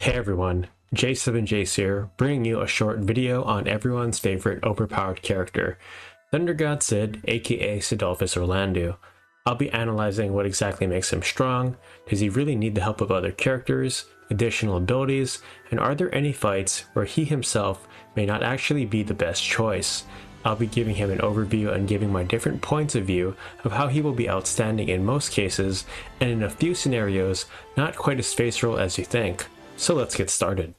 Hey everyone, J7Jace here, bringing you a short video on everyone's favorite overpowered character, Thunder God Sid, aka Sidolphus Orlandeau. I'll be analyzing what exactly makes him strong, does he really need the help of other characters, additional abilities, and are there any fights where he himself may not actually be the best choice. I'll be giving him an overview and giving my different points of view of how he will be outstanding in most cases, and in a few scenarios, not quite as faithful as you think. So let's get started.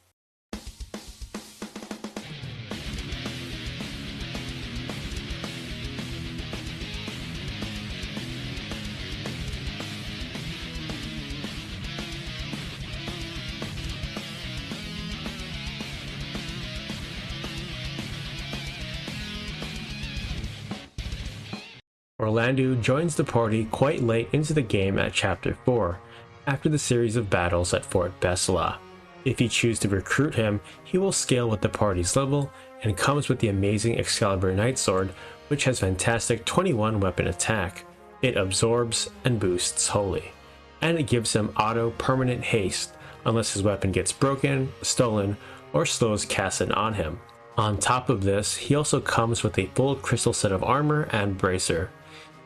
Orlandeau joins the party quite late into the game at Chapter 4, after the series of battles at Fort Besala. If you choose to recruit him, he will scale with the party's level and comes with the amazing Excalibur Knightsword, which has fantastic 21 weapon attack. It absorbs and boosts Holy, and it gives him auto permanent haste unless his weapon gets broken, stolen, or slows casting on him. On top of this, he also comes with a full crystal set of armor and bracer.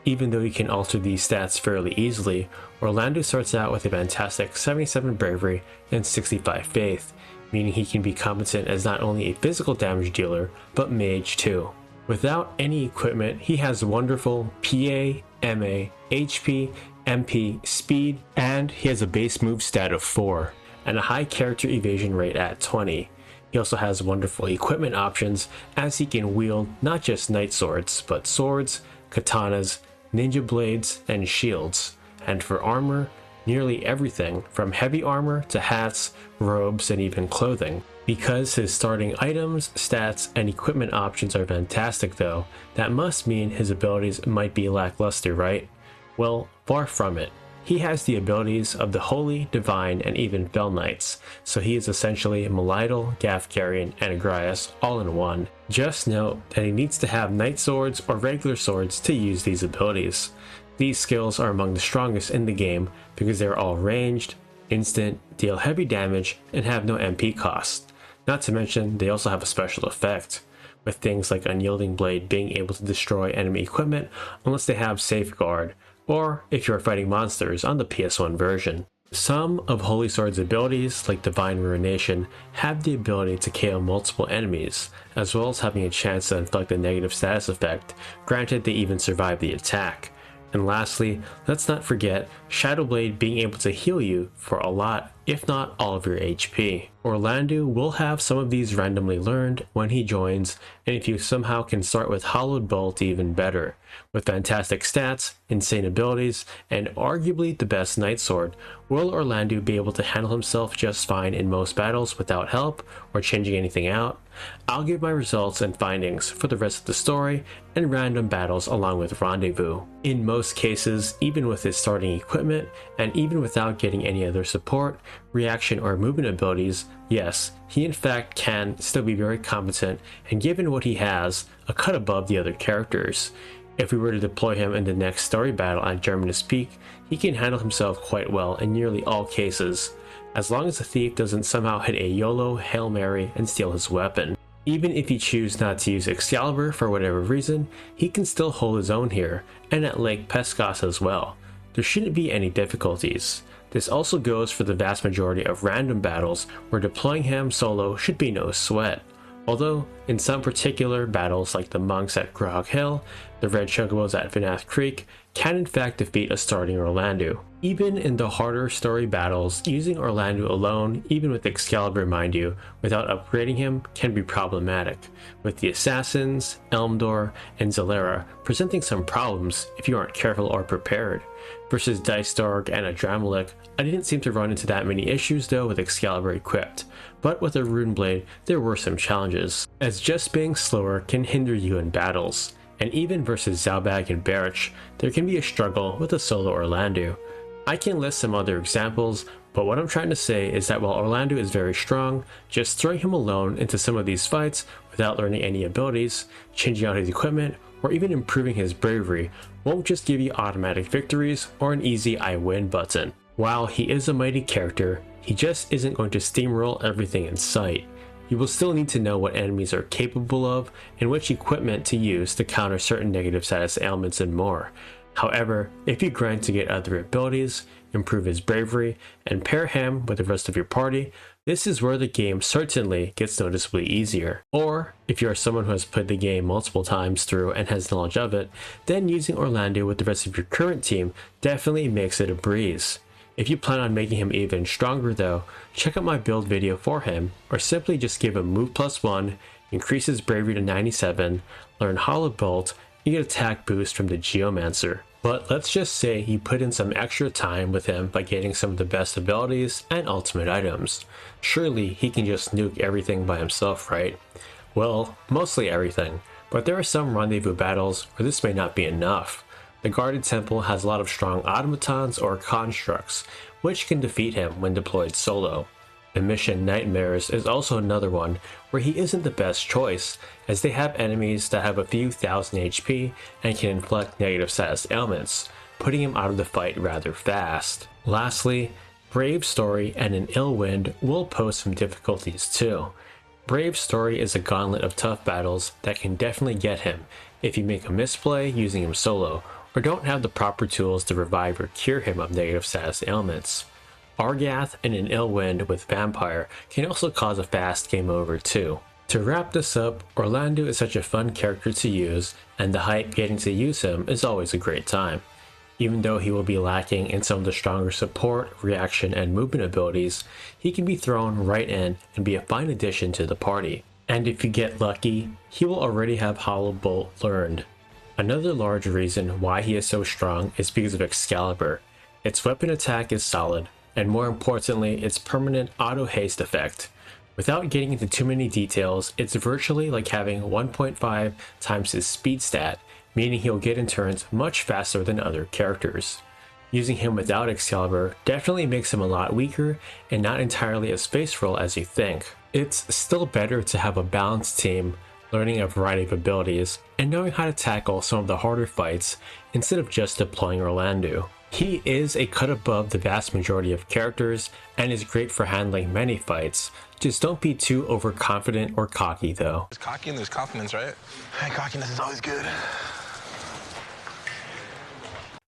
Even though you can alter these stats fairly easily, Orlandeau starts out with a fantastic 77 bravery and 65 faith, meaning he can be competent as not only a physical damage dealer, but mage too. Without any equipment, he has wonderful PA, MA, HP, MP, speed, and he has a base move stat of 4, and a high character evasion rate at 20. He also has wonderful equipment options, as he can wield not just knight swords, but swords, katanas, ninja blades, and shields. And for armor, nearly everything from heavy armor to hats, robes, and even clothing. Because his starting items, stats, and equipment options are fantastic though, that must mean his abilities might be lackluster, right? Well, far from it. He has the abilities of the Holy, Divine, and even Fell Knights, so he is essentially Melidal, Gafgarian, and Agrias all in one. Just note that he needs to have knight swords or regular swords to use these abilities. These skills are among the strongest in the game because they are all ranged, instant, deal heavy damage, and have no MP cost. Not to mention, they also have a special effect, with things like Unyielding Blade being able to destroy enemy equipment unless they have Safeguard, or if you are fighting monsters on the PS1 version. Some of Holy Sword's abilities, like Divine Ruination, have the ability to KO multiple enemies, as well as having a chance to inflict a negative status effect, granted they even survive the attack. And lastly, let's not forget Shadowblade being able to heal you for a lot, if not all of your HP. Orlandeau will have some of these randomly learned when he joins, and if you somehow can start with Hollowed Bolt, even better. With fantastic stats, insane abilities, and arguably the best Knight Sword, will Orlandeau be able to handle himself just fine in most battles without help or changing anything out? I'll give my results and findings for the rest of the story and random battles along with Rendezvous. In most cases, even with his starting equipment, and even without getting any other support, reaction, or movement abilities, yes, he in fact can still be very competent, and given what he has, a cut above the other characters. If we were to deploy him in the next story battle at Germanus Peak, he can handle himself quite well in nearly all cases, as long as the thief doesn't somehow hit a YOLO Hail Mary and steal his weapon. Even if he chooses not to use Excalibur for whatever reason, he can still hold his own here, and at Lake Pescas as well. There shouldn't be any difficulties. This also goes for the vast majority of random battles where deploying him solo should be no sweat. Although, in some particular battles like the monks at Grog Hill, the red chocobos at Vinath Creek can in fact defeat a starting Orlandeau. Even in the harder story battles, using Orlandeau alone, even with Excalibur mind you, without upgrading him can be problematic, with the Assassins, Elmdor, and Zalera presenting some problems if you aren't careful or prepared. Versus Dicedorg and Adramelech, I didn't seem to run into that many issues though with Excalibur equipped, but with a Rune Blade there were some challenges, as just being slower can hinder you in battles. And even versus Zalbag and Barich, there can be a struggle with a solo Orlandeau. I can list some other examples, but what I'm trying to say is that while Orlandeau is very strong, just throwing him alone into some of these fights without learning any abilities, changing out his equipment, or even improving his bravery won't just give you automatic victories or an easy I win button. While he is a mighty character, He just isn't going to steamroll everything in sight. You will still need to know what enemies are capable of and which equipment to use to counter certain negative status ailments and more. However, if you grind to get other abilities, improve his bravery, and pair him with the rest of your party, this is where the game certainly gets noticeably easier. Or, if you are someone who has played the game multiple times through and has knowledge of it, then using Orlandeau with the rest of your current team definitely makes it a breeze. If you plan on making him even stronger though, check out my build video for him, or simply just give him move +1, increase his bravery to 97, learn Hollow Bolt, and get attack boost from the Geomancer. But let's just say you put in some extra time with him by getting some of the best abilities and ultimate items. Surely he can just nuke everything by himself, right? Well, mostly everything, but there are some rendezvous battles where this may not be enough. The Guarded Temple has a lot of strong automatons or constructs, which can defeat him when deployed solo. The mission Nightmares is also another one where he isn't the best choice, as they have enemies that have a few thousand HP and can inflict negative status ailments, putting him out of the fight rather fast. Lastly, Brave Story and an Ill Wind will pose some difficulties too. Brave Story is a gauntlet of tough battles that can definitely get him if you make a misplay using him solo, or don't have the proper tools to revive or cure him of negative status ailments. Argath and an Ill Wind with Vampire can also cause a fast game over too. To wrap this up, Orlandeau is such a fun character to use, and the hype getting to use him is always a great time. Even though he will be lacking in some of the stronger support, reaction, and movement abilities, he can be thrown right in and be a fine addition to the party. And if you get lucky, he will already have Hollow Bolt learned. Another large reason why he is so strong is because of Excalibur. Its weapon attack is solid, and more importantly, its permanent auto haste effect. Without getting into too many details, it's virtually like having 1.5 times his speed stat, meaning he'll get in turns much faster than other characters. Using him without Excalibur definitely makes him a lot weaker and not entirely as spaceful as you think. It's still better to have a balanced team, learning a variety of abilities, and knowing how to tackle some of the harder fights instead of just deploying Orlandeau. He is a cut above the vast majority of characters and is great for handling many fights. Just don't be too overconfident or cocky though. There's cocky and there's confidence, right? Hey, cockiness is always good.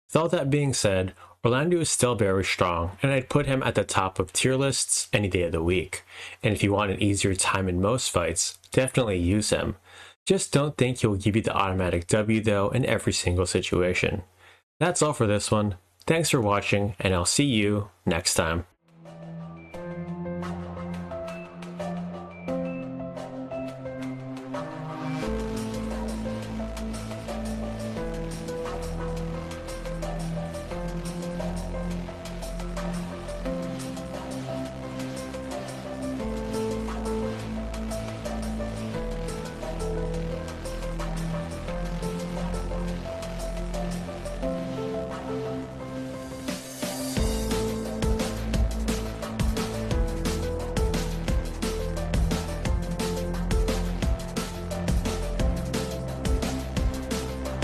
With all that being said, Orlandeau is still very strong, and I'd put him at the top of tier lists any day of the week. And if you want an easier time in most fights, definitely use him. Just don't think he'll give you the automatic W though in every single situation. That's all for this one. Thanks for watching, and I'll see you next time.